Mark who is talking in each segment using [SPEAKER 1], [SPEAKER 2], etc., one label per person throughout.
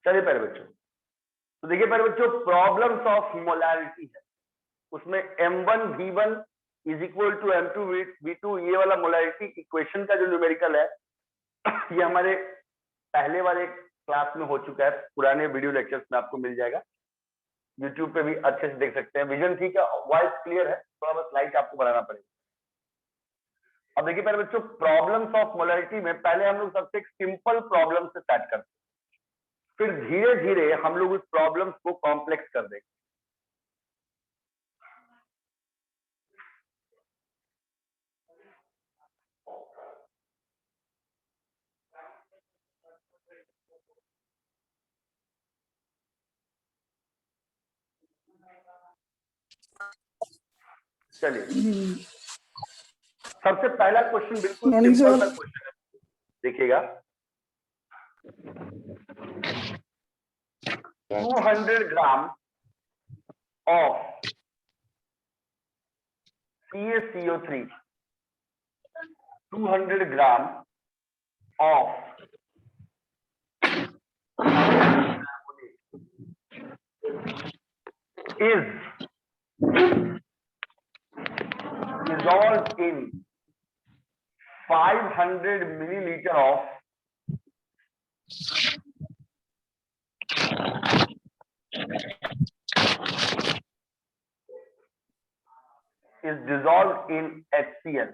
[SPEAKER 1] चलिए प्यारे बच्चों, तो देखिए प्यारे बच्चों, प्रॉब्लम्स ऑफ मोलैरिटी है, उसमें M1 V1 is equal to M2 V2, ये वाला मोलैरिटी इक्वेशन का जो न्यूमेरिकल है ये हमारे पहले वाले क्लास में हो चुका है, पुराने वीडियो लेक्चर्स में आपको मिल जाएगा, यूट्यूब पे भी अच्छे से देख सकते हैं। विजन ठीक है, वॉइस क्लियर है, थोड़ा बस लाइट आपको बढ़ाना पड़ेगा। अब देखिए प्यारे बच्चों, प्रॉब्लम्स ऑफ मोलैरिटी में पहले हम लोग सबसे एक सिंपल प्रॉब्लम से स्टार्ट करते हैं, फिर धीरे धीरे हम लोग उस प्रॉब्लम्स को कॉम्प्लेक्स कर देंगे। चलिए, सबसे पहला क्वेश्चन बिल्कुल सिंपल सा क्वेश्चन है, देखिएगा। 200 gram of CaCO3, 200 gram of is dissolved in 500 milliliter of HCl,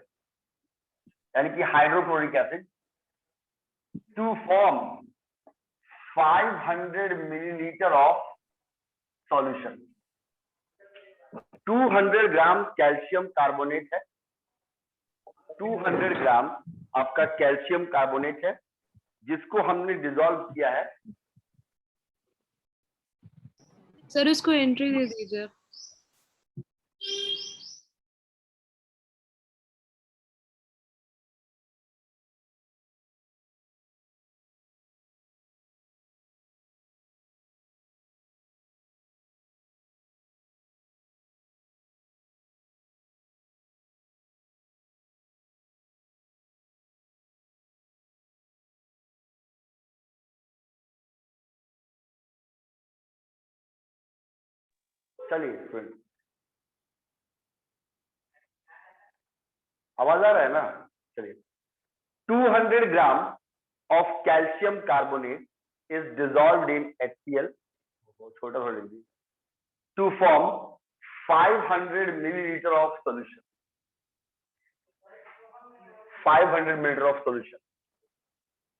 [SPEAKER 1] यानी कि hydrochloric acid, to form 500 milliliter of solution. 200 gram calcium carbonate है, 200 ग्राम आपका कैल्शियम कार्बोनेट है, जिसको हमने डिसॉल्व किया है।
[SPEAKER 2] सर इसको एंट्री दे दीजिए।
[SPEAKER 1] चलिए, आवाज आ रहा है ना? चलिए, 200 gram of calcium carbonate is dissolved in HCl, छोटा थोड़ा लिख दीजिए, to form 500 milliliter of solution, 500 milliliter of solution.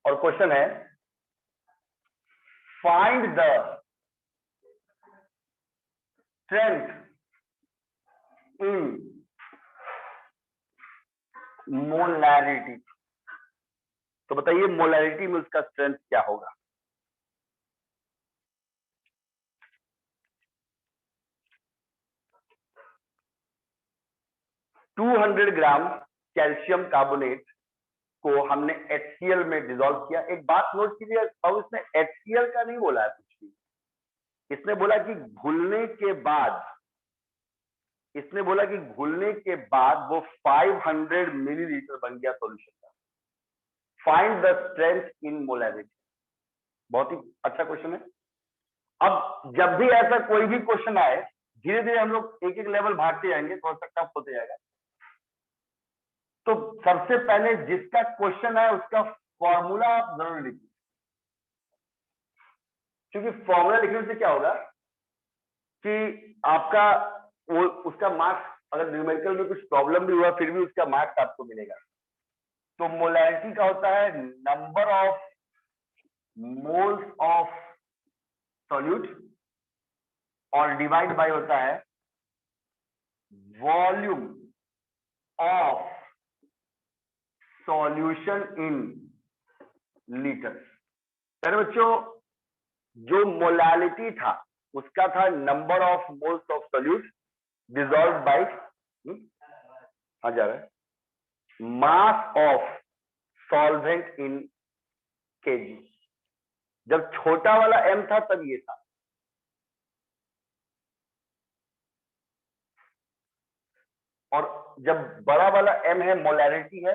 [SPEAKER 1] और क्वेश्चन है, find the strength in molarity. तो बताइए मोलैरिटी में उसका स्ट्रेंथ क्या होगा? टू 200 ग्राम कैल्शियम कार्बोनेट को हमने HCl में डिसॉल्व किया। एक बात नोट कीजिए, अब इसने HCl का नहीं बोला है कुछ भी, इसने बोला कि घुलने के बाद, इसने बोला कि घुलने के बाद वो 500 मिलीलीटर बन गया सॉल्यूशन का। Find the strength in molarity. बहुत ही अच्छा क्वेश्चन है। अब जब भी ऐसा कोई भी क्वेश्चन आए, धीरे धीरे हम लोग एक एक लेवल भागते जाएंगे, थोड़ा सा टफ होते जाएगा। तो सबसे पहले जिसका क्वेश्चन है उसका फॉर्मूला आप जरूर लिखिए, क्योंकि फॉर्मूला लिखने से क्या होगा कि आपका वो उसका मार्क्स, अगर न्यूमेरिकल में कुछ प्रॉब्लम भी हुआ फिर भी उसका मार्क्स आपको मिलेगा। तो मोलैरिटी का होता है number of moles of solute, और डिवाइड बाय होता है volume of solution in litre. मेरे बच्चों, जो मोलैरिटी था उसका था number of moles of solute dissolved by, आ जा रहा है, mass of solvent in kg. जब छोटा वाला m था तब ये था, और जब बड़ा वाला m है, मोलैरिटी है,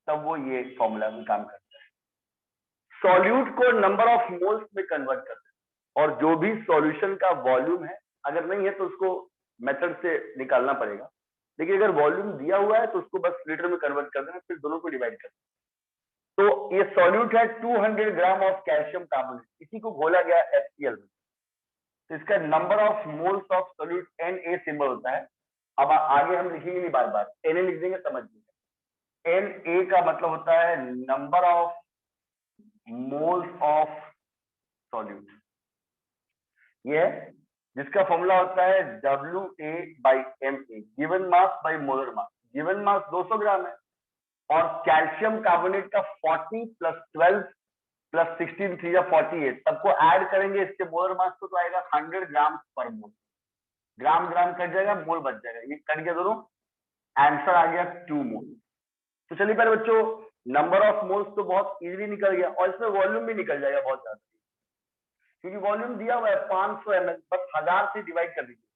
[SPEAKER 1] तब वो ये फॉर्मूला में काम करता है। सॉल्यूट को नंबर ऑफ मोल्स में कन्वर्ट करते हैं। और जो भी सॉल्यूशन का वॉल्यूम है, अगर नहीं है तो उसको मेथड से निकालना पड़ेगा, लेकिन अगर वॉल्यूम दिया हुआ है तो उसको बस लीटर में कन्वर्ट कर देना, फिर दोनों को डिवाइड कर देना। तो ये सॉल्यूट है 200 ग्राम ऑफ कैल्शियम कार्बोनेट, इसी को घोला गया HCl में। तो इसका number of moles of solute Na symbol होता है। अब आगे हम लिखेंगे नहीं, बार बार Na लिख देंगे, समझ लीजिए। Na का मतलब होता है number of moles of solute, ये है जिसका फॉर्मूला होता है WA/MA, given mass by molar mass. Given mass 200 ग्राम है और कैल्शियम कार्बोनेट का 40 + 12 + 16 3 या 48, सबको ऐड करेंगे इसके मोलर मास को, तो आएगा 100 ग्राम पर मोल। ग्राम ग्राम कट जाएगा, मोल बच जाएगा, ये कट गया दोनों, आंसर आ गया 2 मोल। तो चलिए पहले बच्चों, नंबर ऑफ मोल्स तो बहुत इजीली निकल गया, और इसमें वॉल्यूम भी निकल जाएगा बहुत ज्यादा, क्योंकि वॉल्यूम दिया हुआ है 500 ml, बस 1000 से डिवाइड कर दीजिए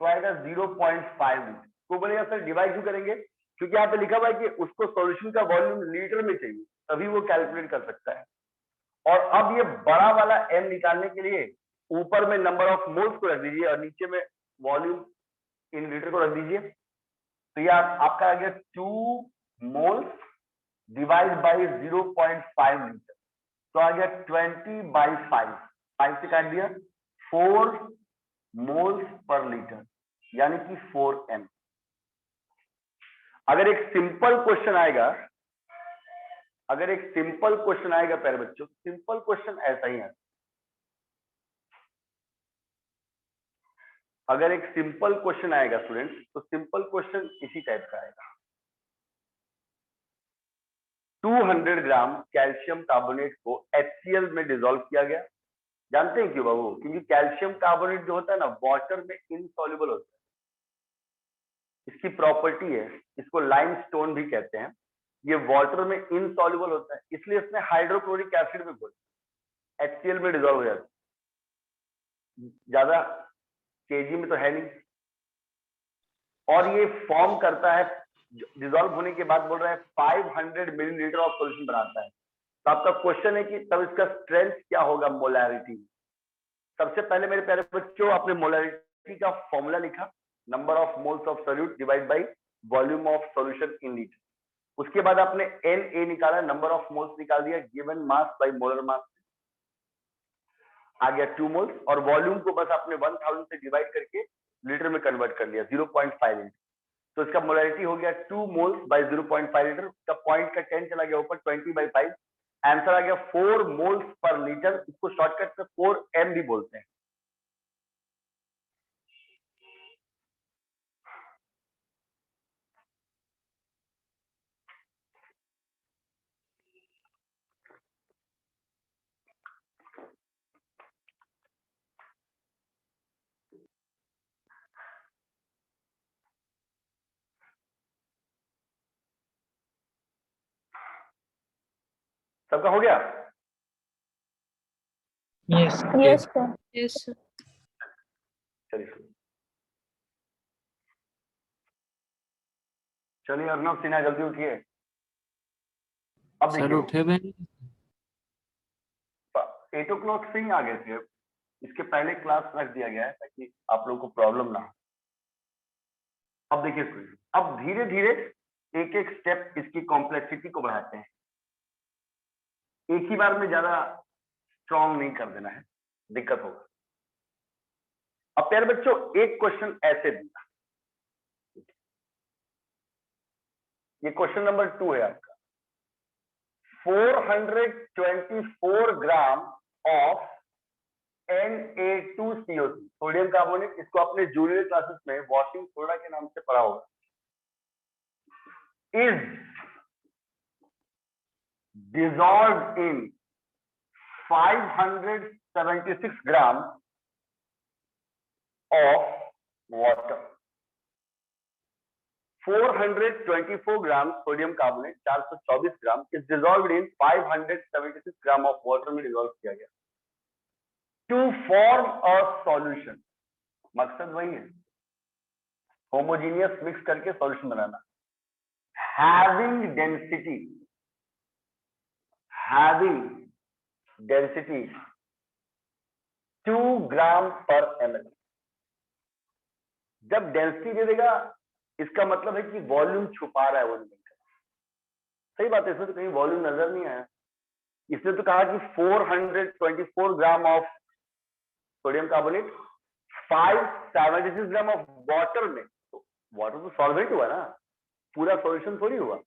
[SPEAKER 1] तो आएगा 0.5 लीटर। तो बोलेगा सर डिवाइड क्यों करेंगे, क्योंकि यहाँ पे लिखा हुआ है कि उसको सॉल्यूशन का वॉल्यूम लीटर में चाहिए, तभी वो कैलकुलेट कर सकता है। और अब ये बड़ा वाला m निकालने के लिए ऊपर में नंबर ऑफ मोल्स को रख दीजिए और नीचे में वॉल्यूम इन लीटर को रख दीजिए। तो ये आपका आ गया 2 मोल्स डिवाइड बाई 0.5 लीटर, तो आ गया 20/5, 5 से काट दिया, 4 मोल्स पर लीटर, यानी कि 4m। अगर एक सिंपल क्वेश्चन आएगा, अगर एक सिंपल क्वेश्चन आएगा प्यारे बच्चों, सिंपल क्वेश्चन ऐसा ही है। अगर एक सिंपल क्वेश्चन आएगा स्टूडेंट्स, तो सिंपल क्वेश्चन इसी टाइप का आएगा। 200 ग्राम कैल्शियम कार्बोनेट को HCl में डिसॉल्व किया गया। जानते हैं क्यों बाबू? क्योंकि कैल्शियम कार्बोनेट जो होता है ना, वाटर में इनसॉल्युबल होता है, इसकी प्रॉपर्टी है, इसको लाइमस्टोन भी कहते हैं। ये वाटर में इनसॉल्युबल होता है, इसलिए इसमें हाइड्रोक्लोरिक एसिड में घोल HCl में डिसॉल्व हो जाता है, ज्यादा केजी में तो है नहीं, और ये फॉर्म करता है, डिसॉल्व होने के बाद बोल रहा है 500 मिलीलीटर ऑफ सॉल्यूशन बनाता है। तो आपका क्वेश्चन है कि तब इसका स्ट्रेंथ क्या होगा मोलैरिटी। सबसे पहले मेरे प्यारे बच्चों, आपने मोलैरिटी का फॉर्मूला लिखा, number of moles of solute divide by volume of solution in litre. उसके बाद आपने Na निकाला, नंबर ऑफ मोल्स निकाल दिया, given mass by molar mass, आ गया 2 मोल्स, और वॉल्यूम को बस आपने 1000 से डिवाइड करके लीटर में कन्वर्ट कर लिया, 0.5 लीटर। तो इसका मोलैरिटी हो गया 2 मोल्स बाय 0.5 लीटर, उसका पॉइंट का 10 चला गया ऊपर, 20/5, आंसर आ गया 4 मोल्स पर लीटर। इसको शॉर्टकट में 4m भी बोलते हैं। सबका हो गया?
[SPEAKER 3] Yes
[SPEAKER 4] Yes, sir.
[SPEAKER 2] Yes, sir.
[SPEAKER 1] चलिए चलिए, अर्नब सिन्हा जल्दी उठिए। अब
[SPEAKER 3] सर
[SPEAKER 1] देखिए,
[SPEAKER 3] उठे भी
[SPEAKER 1] 8 o'clock से ही आ गए थे, इसके पहले क्लास रख दिया गया है ताकि आप लोगों को प्रॉब्लम ना हो। अब देखिए स्टूडेंट, अब धीरे धीरे एक एक स्टेप इसकी कॉम्प्लेक्सिटी को बढ़ाते हैं, एक ही बार में ज्यादा स्ट्रॉन्ग नहीं कर देना है, दिक्कत होगा। अब प्यारे बच्चों, एक क्वेश्चन ऐसे दिया, ये क्वेश्चन नंबर 2 है आपका। 424 gram of Na2CO3 sodium carbonate, इसको आपने जूनियर क्लासेस में वॉशिंग सोडा के नाम से पढ़ा होगा, is dissolved in 576 gram of water. 424 gram sodium carbonate, 424 gram, is dissolved in 576 gram of water में डिसॉल्व किया गया टू फॉर्म अ सॉल्यूशन। मकसद वही है, होमोजीनियस मिक्स करके सॉल्यूशन बनाना। हैविंग डेंसिटी 1 2 ग्राम पर ml। जब डेंसिटी दे देगा इसका मतलब है कि वॉल्यूम छुपा रहा है वो नहीं। सही बात है, इसमें तो कहीं वॉल्यूम नजर नहीं आया। इसने तो कहा कि 424 gram of sodium carbonate 576 gram of water में। तो वाटर तो सॉल्वेंट हुआ ना, पूरा सॉल्यूशन थोड़ी हुआ,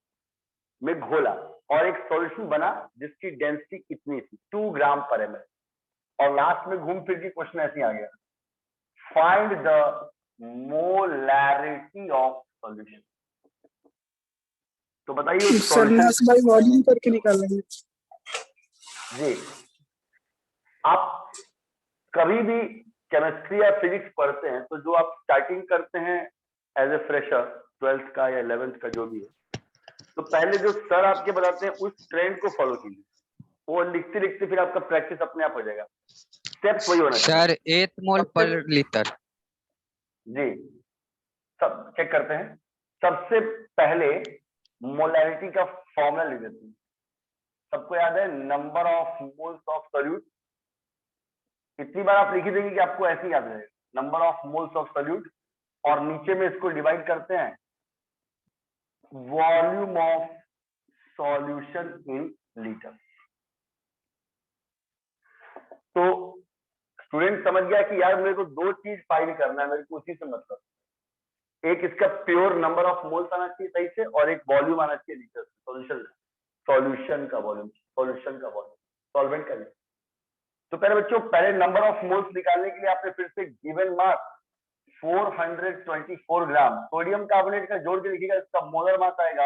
[SPEAKER 1] में घोला और एक सॉल्यूशन बना जिसकी डेंसिटी कितनी थी 2 ग्राम पर एमएल। और लास्ट में घूम फिर के क्वेश्चन ऐसे आ गया, find the molarity of solution. तो बताइए उस
[SPEAKER 3] सर मास बाय वॉल्यूम करके निकालेंगे।
[SPEAKER 1] जी, आप कभी भी केमिस्ट्री या फिजिक्स पढ़ते हैं तो जो आप स्टार्टिंग करते हैं एज ए फ्रेशर 12th का या 11th का जो भी है, तो पहले जो सर आपके बताते हैं उस ट्रेंड को फॉलो कीजिए, वो लिखते लिखते फिर आपका प्रैक्टिस अपने आप हो जाएगा। स्टेप्स वही होना चाहिए।
[SPEAKER 4] सर 8 मोल पर लीटर।
[SPEAKER 1] जी, सब चेक करते हैं। सबसे पहले मोलैरिटी का फॉर्मूला लिख देते हैं। सबको याद है number of moles of solute. इतनी बार आप लिख ही देंगे कि आपको ऐसे ही याद रहेगा, number of moles of solute, और नीचे में इसको डिवाइड करते हैं volume of solution in litre. तो स्टूडेंट समझ गया कि यार मेरे को दो चीज फाइंड करना है, मेरे को उसी से मतलब, एक इसका प्योर नंबर ऑफ मोल्स आना चाहिए सही से, और एक वॉल्यूम आना चाहिए लीटर से, सॉल्यूशन का वॉल्यूम, सॉल्वेंट का नहीं। तो पहले बच्चों, पहले नंबर ऑफ मोल्स निकालने के लिए आपने फिर से given mass 424 gram sodium carbonate का जोड़ के लिखिएगा, इसका मोलर मास आएगा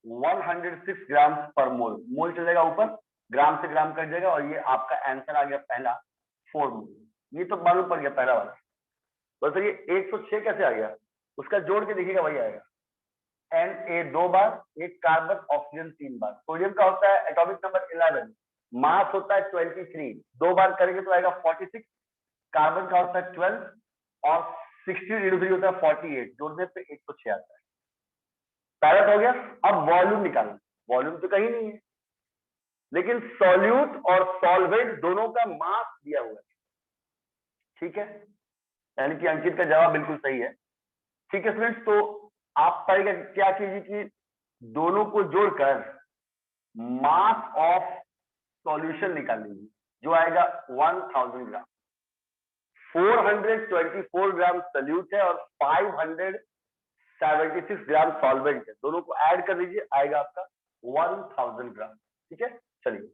[SPEAKER 1] 106 ग्राम पर मोल। मोल चलेगा ऊपर, ग्राम से ग्राम कट जाएगा, और ये आपका आंसर आ गया पहला 4 मोल। ये तो मालूम पड़ गया पहला वाला। बस ये 106 कैसे आ गया, उसका जोड़ के देखिएगा वही आएगा। Na 2 बार, एक कार्बन ऑक्सीजन 3 बार। सोडियम का होता है एटॉमिक नंबर 11, मास होता है 23, 2 बार करेंगे तो आएगा 46। कार्बन का होता है 12 और 60 होता है 48, जोड़ने पे 106 आता है। पहला तो हो गया। अब वॉल्यूम निकालना, वॉल्यूम तो कहीं नहीं है, लेकिन सॉल्यूट और सॉल्वेंट दोनों का मास दिया हुआ है। ठीक है, यानी कि अंकित का जवाब बिल्कुल सही है। ठीक है स्टूडेंट्स, तो आप पहले क्या कीजिए कि दोनों को जोड़कर मास ऑफ सॉल्यूशन निकाल लीजिए, जो आएगा 1000 ग्राम। 424 ग्राम सॉल्यूट है और 576 ग्राम सॉल्वेंट है, दोनों को ऐड कर लीजिए, आएगा आपका 1000 ग्राम। ठीक है, चलिए,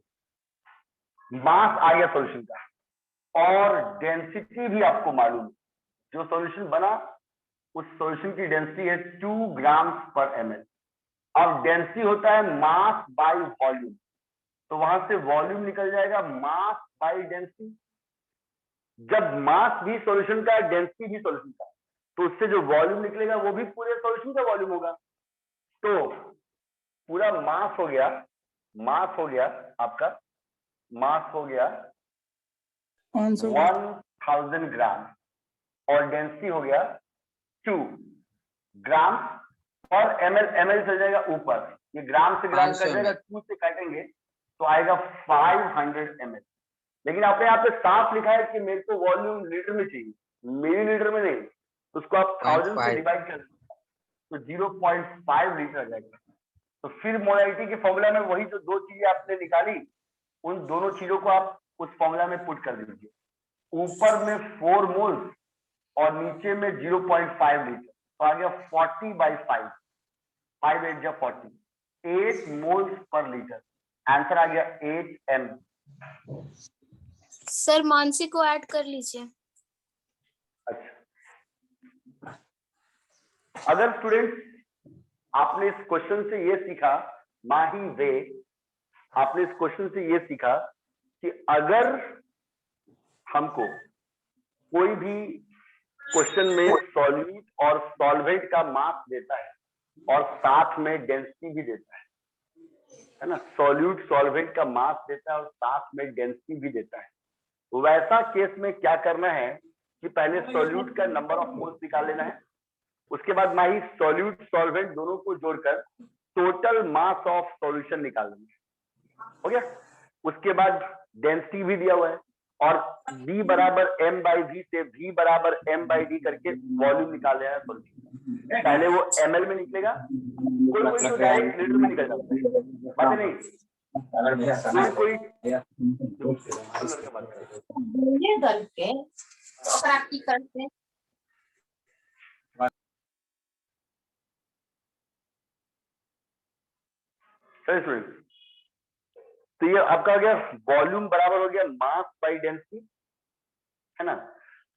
[SPEAKER 1] मास आ गया सॉल्यूशन का, और डेंसिटी भी आपको मालूम है। जो सॉल्यूशन बना उस सॉल्यूशन की डेंसिटी है 2 ग्राम पर ml। अब डेंसिटी होता है मास बाय वॉल्यूम, तो वहां से वॉल्यूम निकल जाएगा मास बाय डेंसिटी। जब मास भी सॉल्यूशन का है, डेंसिटी भी सॉल्यूशन का, तो उससे जो वॉल्यूम निकलेगा वो भी पूरे सॉल्यूशन का वॉल्यूम होगा। तो पूरा मास हो गया, मास हो गया आपका, मास हो गया 1000 ग्राम, और डेंसिटी हो गया 2 ग्राम और ml। ml चल जाएगा ऊपर, ये ग्राम से ग्राम कट जाएगा, 2 से काटेंगे तो आएगा 500 ml। लेकिन आपने यहाँ पे साफ लिखा है कि मेरे को वॉल्यूम लीटर में चाहिए, मिलीलीटर में नहीं, तो उसको आप 1000 से डिवाइड कर तो 0.5 लीटर आ जाएगा। तो फिर मोलैरिटी के फॉर्मूला में वही जो दो चीजें आपने निकाली, उन दोनों चीजों को आप उस फॉर्मूला में पुट कर दीजिए। ऊपर में 4 मोल्स और नीचे में 0.5 लीटर, तो आ गया 40/5, 5 8 जा 40, 8 मोल्स पर लीटर। आंसर आ गया 8 m।
[SPEAKER 5] सर मानसी को ऐड कर लीजिए।
[SPEAKER 1] अच्छा, अगर स्टूडेंट आपने इस क्वेश्चन से ये सीखा, माही वे, आपने इस क्वेश्चन से ये सीखा कि अगर हमको कोई भी क्वेश्चन में सॉल्यूट और सॉल्वेंट का मास देता है और साथ में डेंसिटी भी देता है ना, सॉल्यूट सॉल्वेंट का मास देता है और साथ में डेंसिटी भी देता है, वैसा केस में क्या करना है कि पहले सॉल्यूट का नंबर ऑफ मोल्स निकाल लेना है, उसके बाद माही सॉल्यूट सॉल्वेंट दोनों को जोड़कर टोटल मास ऑफ सॉल्यूशन निकाल लेना है। हो गया। उसके बाद डेंसिटी भी दिया हुआ है, और V बराबर M बाई V से V बराबर M बाई D करके वॉल्यूम निकाल लेना है सॉल्यूशन। पहले वो ml में निकलेगा, कोई तो डायरेक्ट लीटर में निकल जाता है, बात है नहीं, कोई तो ये आपका हो गया वॉल्यूम बराबर हो गया मास बाई डेंसिटी, है ना।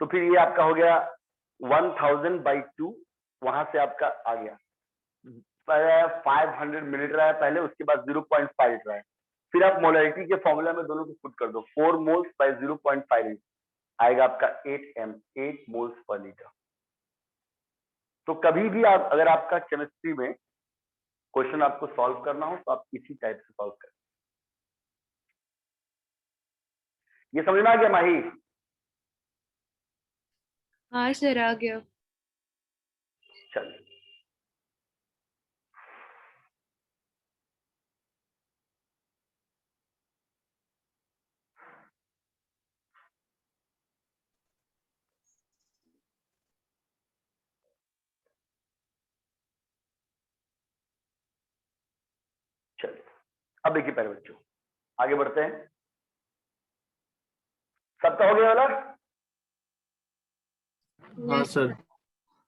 [SPEAKER 1] तो फिर ये आपका हो गया 1000 बाई 2, वहां से आपका आ गया 500 मिनट रहा है पहले, उसके बाद 0.5 रहा है। फिर आप मोलरिटी के फॉर्मूला में दोनों को पुट कर दो, 4 मोल्स बाई 0.5 आएगा आपका 8 मोल्स पर लीटर। तो कभी भी आप अगर आपका केमिस्ट्री में क्वेश्चन आपको सॉल्व करना हो तो आप इसी टाइप से सॉल्व करें। ये समझ में आ गया माही?
[SPEAKER 2] हाँ सर आ गया।
[SPEAKER 1] चलिए चलिए, अब देखिए पहले बच्चों आगे बढ़ते हैं। सबका हो गया वाला?
[SPEAKER 3] हाँ सर।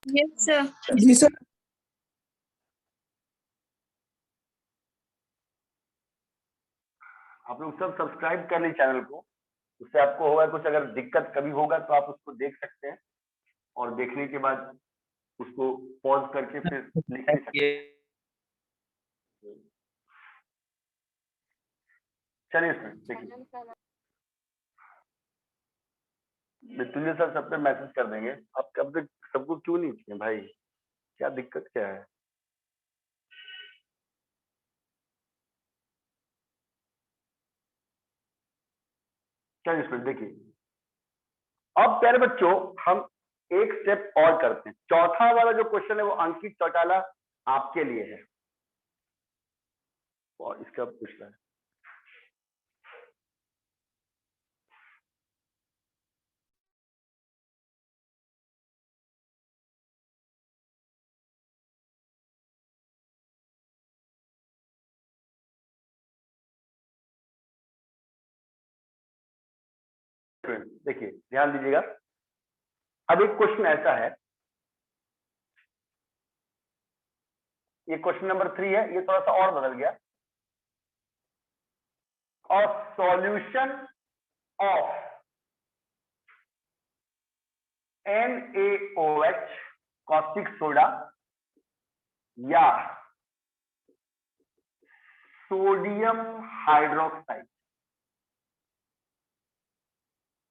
[SPEAKER 5] Yes sir.
[SPEAKER 3] जी सर।
[SPEAKER 1] आप लोग सब सब्सक्राइब कर लीजिए चैनल को, उससे आपको होगा कुछ अगर दिक्कत कभी होगा तो आप उसको देख सकते हैं और देखने के बाद उसको पॉज करके फिर लिख भी सकते हैं। चलिए इसमें देखिए, तुझे सर सब पे मैसेज कर देंगे। आप कब तक सबको क्यों नहीं किए भाई, क्या दिक्कत क्या है? चलिए इसमें देखिए, अब प्यारे बच्चों हम एक स्टेप और करते हैं। चौथा वाला जो क्वेश्चन है वो अंकित चौटाला आपके लिए है और इसका पूछ रहा है। देखिए ध्यान दीजिएगा, अब एक क्वेश्चन ऐसा है, ये क्वेश्चन नंबर 3 है, ये थोड़ा सा और बदल गया। और solution of NaOH caustic soda या सोडियम हाइड्रोक्साइड।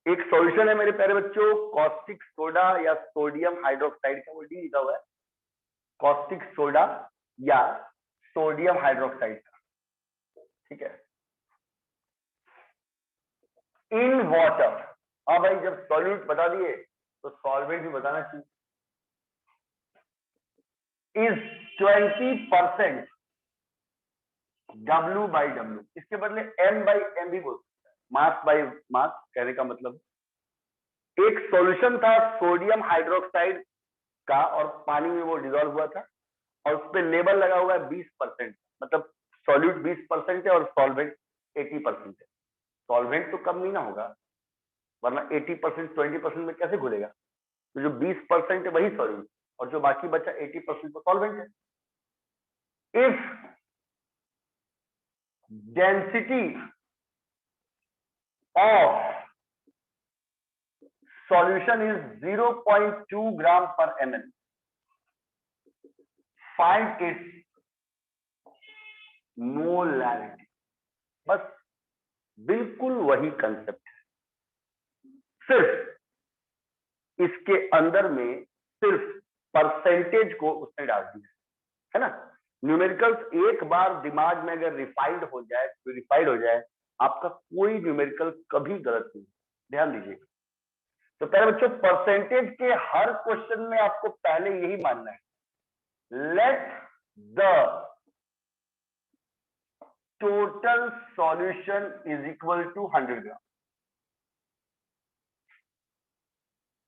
[SPEAKER 1] एक सॉल्यूशन है मेरे प्यारे बच्चों कॉस्टिक सोडा या सोडियम हाइड्रोक्साइड का, वो डी लिखा हुआ है, कॉस्टिक सोडा या सोडियम हाइड्रोक्साइड का, ठीक है, इन वाटर। हाँ भाई जब सॉल्यूट बता दिए तो सॉल्वेंट भी बताना चाहिए। इज 20% W/W, इसके बदले M/M भी बोल सकते हैं, मास बाई मास। कहने का मतलब एक सॉल्यूशन था सोडियम हाइड्रोक्साइड का और पानी में वो डिसॉल्व हुआ था और उस पर लेबल लगा हुआ है 20%, मतलब सॉल्यूट 20% है और सॉल्वेंट 80% है। सॉल्वेंट तो कम नहीं ना होगा, वरना 80% 20% में कैसे घुलेगा? तो जो 20% है वही सॉल्यूट और जो बाकी बचा 80% तो सॉल्वेंट है। If density of solution is 0.2 gram per ml, find its molarity। बस बिल्कुल वही कंसेप्ट है, सिर्फ इसके अंदर में सिर्फ परसेंटेज को उसने डाल दिया है ना। न्यूमेरिकल्स एक बार दिमाग में अगर रिफाइंड हो जाए, प्यूरिफाइड हो जाए, आपका कोई न्यूमेरिकल कभी गलत नहीं। ध्यान दीजिएगा, तो पहले बच्चों परसेंटेज के हर क्वेश्चन में आपको पहले यही मानना है, let the total solution is equal to 100 gram.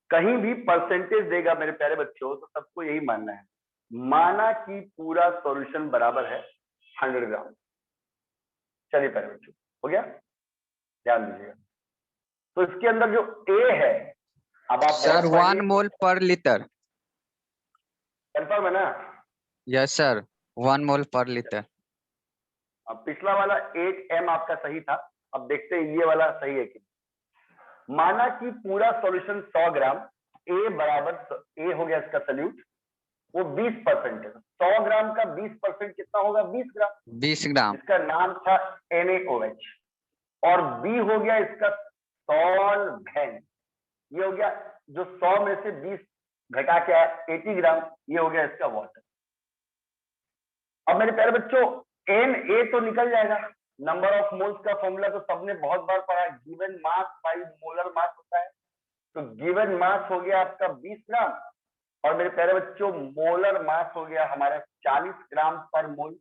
[SPEAKER 1] कहीं भी परसेंटेज देगा मेरे प्यारे बच्चों तो सबको यही मानना है, माना कि पूरा सॉल्यूशन बराबर है 100 ग्राम। चलिए प्यारे बच्चों, हो गया, ध्यान दीजिएगा। तो इसके अंदर जो ए है, अब आप
[SPEAKER 4] सर 1 मोल पर लीटर।
[SPEAKER 1] कंफर्म है ना?
[SPEAKER 4] यस सर, 1 मोल पर लीटर।
[SPEAKER 1] अब पिछला वाला 8m आपका सही था, अब देखते हैं ये वाला सही है कि। माना कि पूरा सॉल्यूशन 100 ग्राम, ए बराबर ए हो गया इसका सल्यूट, वो 20% है। 100 ग्राम का 20% कितना होगा? 20 ग्राम।
[SPEAKER 4] 20 ग्राम।
[SPEAKER 1] इसका नाम था NaOH। और बी हो गया इसका सॉल्वेंट, ये हो गया जो 100 में से 20 घटा के 80 ग्राम, ये हो गया इसका वाटर। अब मेरे प्यारे बच्चों Na तो निकल जाएगा, नंबर ऑफ मोल्स का फॉर्मूला तो सबने बहुत बार पढ़ा, गिवन मास बाय मोलर मास होता है। तो गिवन मास हो गया आपका 20 ग्राम, और मेरे प्यारे बच्चों मोलर मास हो गया हमारा 40 ग्राम पर मोल।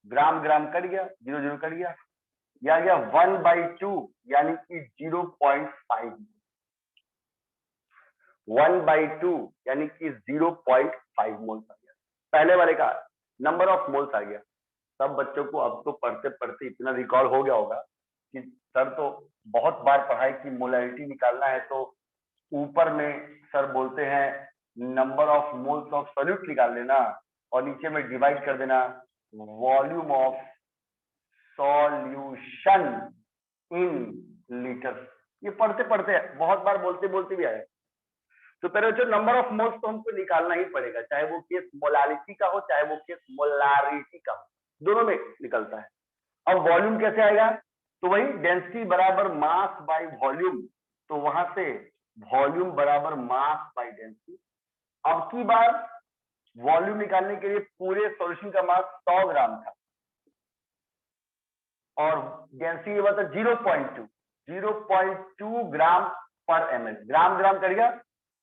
[SPEAKER 1] ग्राम ग्राम कट गया, 0 0 कट गया, यह आ गया 1/2 यानी कि 0.5। 1/2 यानी कि 0.5 मोल्स आ गया। पहले वाले का नंबर ऑफ मोल्स आ गया। सब बच्चों को अब तो पढ़ते पढ़ते इतना रिकॉल हो गया होगा कि सर तो बहुत बार पढ़ाई की मोलैरिटी निकालना है तो ऊपर में सर बोलते हैं number of moles of solute निकाल लेना और नीचे में डिवाइड कर देना volume of solution in litre. ये पढ़ते पढ़ते बहुत बार बोलते बोलते भी आए। तो पहले जो नंबर ऑफ मोल्स तो हमको निकालना ही पड़ेगा, चाहे वो केस मोलालिटी का हो चाहे वो केस मोलारिटी का हो, दोनों में निकलता है। अब वॉल्यूम कैसे आएगा? तो वही डेंसिटी बराबर मास बाय वॉल्यूम, तो वहां से वॉल्यूम बराबर मास बाय डेंसिटी। अब की बार वॉल्यूम निकालने के लिए पूरे सॉल्यूशन का मास 100 ग्राम था और डेंसिटी हुआ था 0.2 ग्राम पर ml। ग्राम ग्राम कर गया,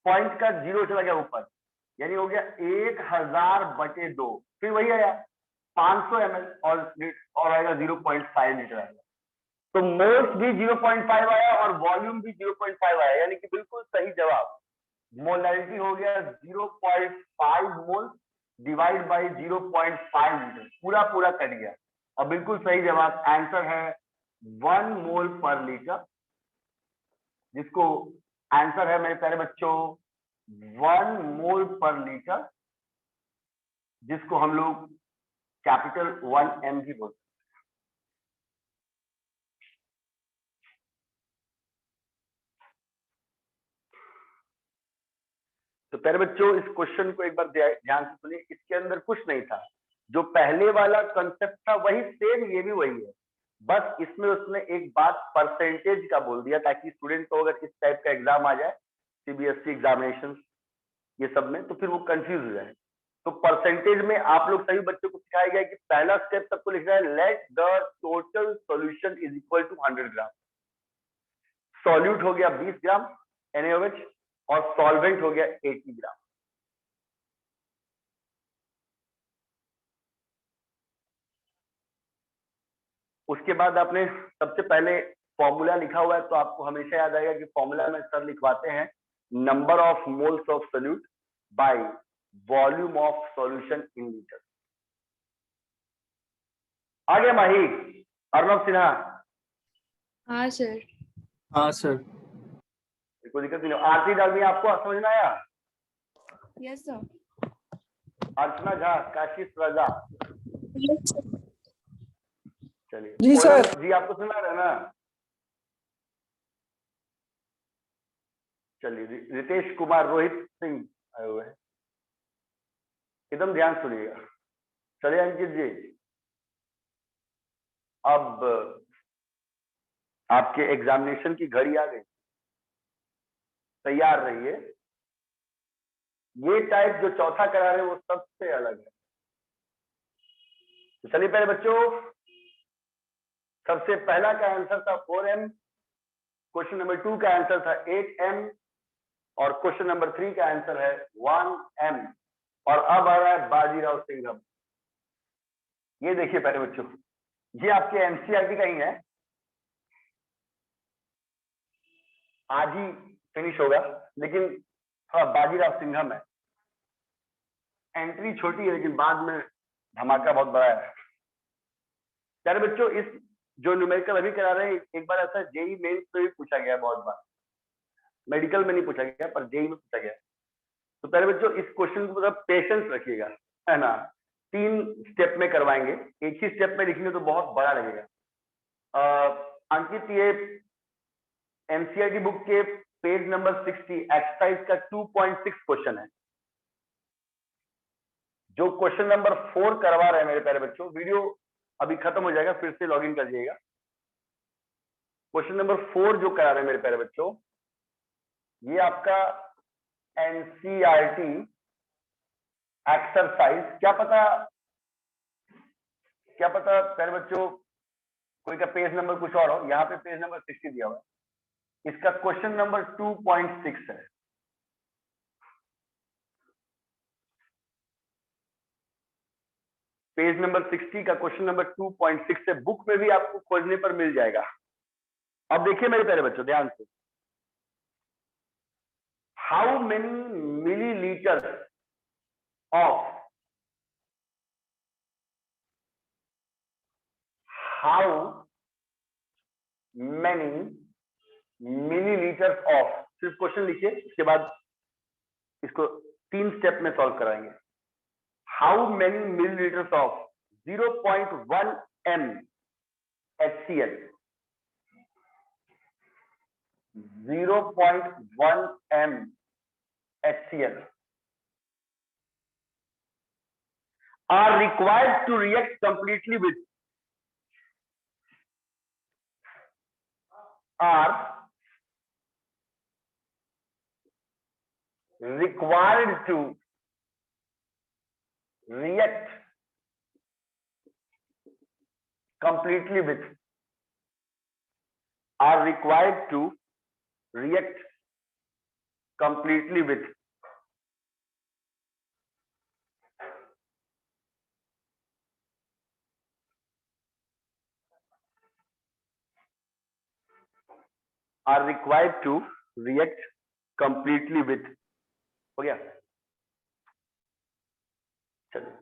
[SPEAKER 1] पॉइंट का 0 चला गया ऊपर, यानी हो गया 1000/2, फिर वही आया 500 ml और आएगा 0.5 लीटर आएगा। तो मोल्स भी 0.5 आया और वॉल्यूम भी 0.5 आया, यानी कि बिल्कुल सही जवाब। मोलैरिटी हो गया 0.5 मोल डिवाइड बाय 0.5 लीटर, पूरा पूरा कट गया। अब बिल्कुल सही जवाब आंसर है 1 मोल पर लीटर, जिसको आंसर है मेरे प्यारे बच्चों 1 मोल पर लीटर, जिसको हम लोग कैपिटल 1m भी बोलते हैं। तो प्यारे बच्चों इस क्वेश्चन को एक बार ध्यान से सुनिए, इसके अंदर कुछ नहीं था, जो पहले वाला कंसेप्ट था वही सेम ये भी वही है, बस इसमें उसने एक बात परसेंटेज का बोल दिया ताकि स्टूडेंट को अगर इस टाइप का एग्जाम आ जाए सीबीएसई एग्जामिनेशन ये सब में तो फिर वो कंफ्यूज हो जाए। तो परसेंटेज में आप लोग सभी बच्चों को सिखाया गया कि पहला स्टेप सबको लिखना है let the total solution is equal to 100 gram. Solute हो गया 20 ग्राम NaOH और सॉल्वेंट हो गया 80 ग्राम। उसके बाद आपने सबसे पहले फॉर्मूला लिखा हुआ है तो आपको हमेशा याद आएगा कि फॉर्मूला में सर लिखवाते हैं number of moles of solute by volume of solution in litre. आगे माही अर्नब सिन्हा।
[SPEAKER 2] हाँ सर।
[SPEAKER 3] हाँ सर।
[SPEAKER 1] कोई दिक्कत नहीं। आरती डालनी आपको समझ में आया?
[SPEAKER 2] Yes sir.
[SPEAKER 1] Archana Jha, Kashish Raza.
[SPEAKER 5] Yes, sir.
[SPEAKER 1] चलिए
[SPEAKER 3] जी सर।
[SPEAKER 1] जी आपको सुना रहे ना? चलिए रितेश कुमार, रोहित सिंह आए हुए हैं, एकदम ध्यान सुनिएगा। चलिए अंकित जी, अब आपके एग्जामिनेशन की घड़ी आ गई, तैयार रहिए। ये टाइप जो चौथा करा रहे हैं वो सबसे अलग है। तो चलिए पहले बच्चों, सबसे पहला का आंसर था 4m, क्वेश्चन नंबर 2 का आंसर था 8m और क्वेश्चन नंबर 3 का आंसर है 1m। और अब आ रहा है बाजीराव सिंघम। ये देखिए पहले बच्चों, ये आपके एनसीईआरटी का ही है, आज ही फिनिश होगा। लेकिन थोड़ा बाजीराव सिंघम है, एंट्री छोटी है लेकिन बाद में धमाका बहुत बड़ा है। प्यारे बच्चों, इस जो न्यूमेरिकल अभी करा रहे हैं, एक बार ऐसा जेई मेंस में भी पूछा गया, बहुत बार मेडिकल में नहीं पूछा गया पर जेई में पूछा गया। तो प्यारे बच्चों, इस क्वेश्चन को मतलब पेशेंस रखिएगा, है ना। 3 स्टेप में करवाएंगे, एक ही स्टेप में लिखेंगे तो बहुत बड़ा लगेगा। अंकित, ये एनसीईआरटी बुक के पेज नंबर 60 एक्सरसाइज का 2.6 क्वेश्चन है। जो क्वेश्चन नंबर 4 करवा रहे हैं मेरे प्यारे बच्चों, वीडियो अभी खत्म हो जाएगा, फिर से लॉगिन कर जाइएगा। क्वेश्चन नंबर 4 जो करा रहे हैं मेरे प्यारे बच्चों, ये आपका एनसीईआरटी एक्सरसाइज, क्या पता प्यारे बच्चों कोई का पेज नंबर कुछ और हो, यहाँ पे पेज नंबर 60 दिया हुआ है, इसका क्वेश्चन नंबर 2.6 है। पेज नंबर 60 का क्वेश्चन नंबर 2.6 है, बुक में भी आपको खोजने पर मिल जाएगा। अब देखिए मेरे प्यारे बच्चों ध्यान से, हाउ मेनी मिलीलीटर ऑफ सिर्फ क्वेश्चन लिखिए, इसके बाद इसको 3 स्टेप में सॉल्व कराएंगे। How many millilitres of 0.1 m HCl, 0.1 m HCl are required to react completely with completely with are required to react completely with are required to react completely with, हो गया। चलिए,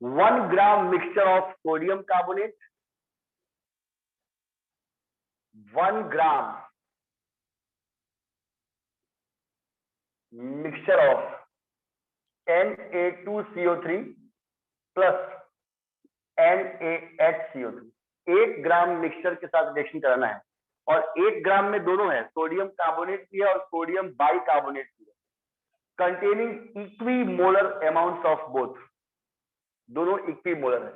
[SPEAKER 1] 1 gram mixture of sodium carbonate, 1 gram mixture of Na2CO3 plus NaHCO3, 1 gram mixture के साथ reaction कराना है, और 1 ग्राम में दोनों है, सोडियम कार्बोनेट भी है और सोडियम बाइकार्बोनेट भी है, containing equimolar amounts of both, दोनों इक्विमोलर है,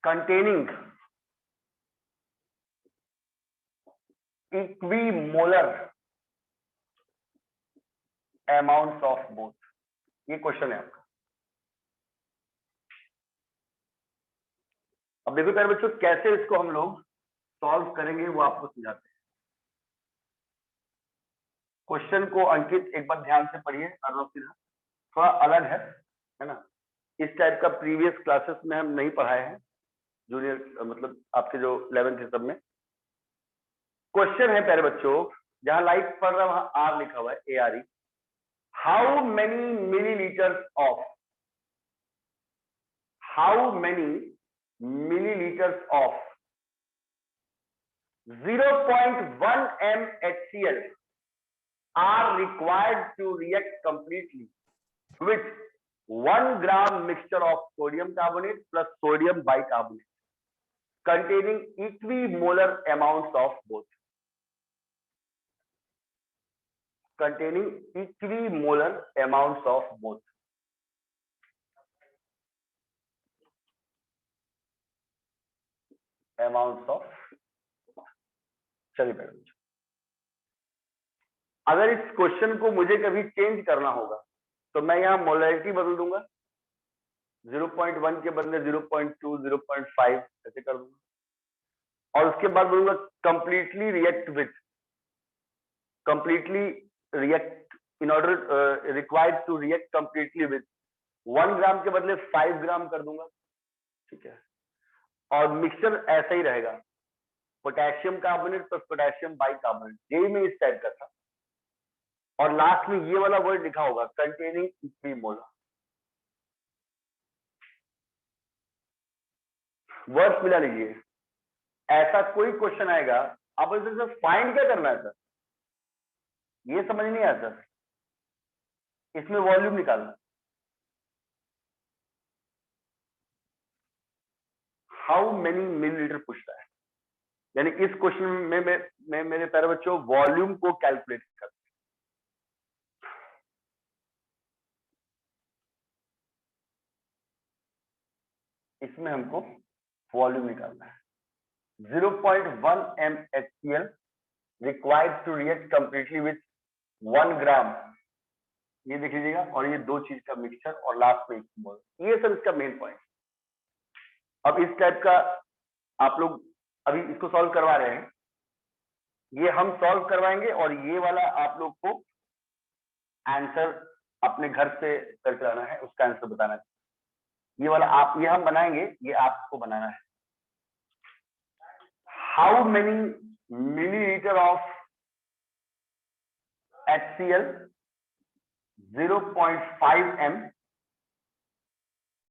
[SPEAKER 1] containing equimolar amounts of both. ये क्वेश्चन है आपका। अब देखो प्यारे बच्चों, कैसे इसको हम लोग सॉल्व करेंगे वो आपको समझाते हैं। क्वेश्चन को अंकित एक बार ध्यान से पढ़िए, अर्नव सिन्हा, थोड़ा अलग है ना। इस टाइप का प्रीवियस क्लासेस में हम नहीं पढ़ाए हैं, जूनियर मतलब आपके जो 11th सब में। क्वेश्चन है प्यारे बच्चों, जहां लाइट पढ़ रहा है वहां आर लिखा हुआ है, ARE। How many millilitres of 0.1 m HCl are required to react completely with 1 gram mixture of sodium carbonate plus sodium bicarbonate containing equimolar amounts of both. Containing equimolar amounts of both. Amounts of, चलिए पहले, अगर इस question को मुझे कभी change करना होगा तो मैं यहाँ मोलैरिटी बदल दूंगा, 0.1 के बदले 0.2, 0.5 ऐसे कर दूंगा, और उसके बाद बोलूंगा completely react with, completely react in order required to react completely with 1 gram के बदले 5 ग्राम कर दूंगा, ठीक है। और मिक्सचर ऐसा ही रहेगा, potassium carbonate plus potassium bicarbonate, JEE में इस टाइप का था। और लास्ट में ये वाला वर्ड लिखा होगा कंटेनिंग 3 मोल। वर्ड मिला लीजिए। ऐसा कोई क्वेश्चन आएगा, आप इसे फाइंड क्या करना है सर, ये समझ नहीं आया सर, इसमें वॉल्यूम निकालना। हाउ मेनी मिलीलीटर पूछता है, यानी इस क्वेश्चन में मेरे प्यारे बच्चों वॉल्यूम को कैलकुलेट कर, इसमें हमको वॉल्यूम निकालना है। 0.1 m HCl required to react completely with 1 ग्राम, ये देख लीजिएगा, और ये 2 चीज का मिक्सचर और लास्ट में 1 मोल। ये सब इसका मेन पॉइंट। अब इस टाइप का आप लोग अभी इसको सॉल्व करवा रहे हैं, ये हम सॉल्व करवाएंगे और ये वाला आप लोग को आंसर अपने घर से करके आना है, उसका आंसर बताना है। ये वाला आप, ये हम बनाएंगे, ये आपको बनाना है। How many millilitre of HCl 0.5 m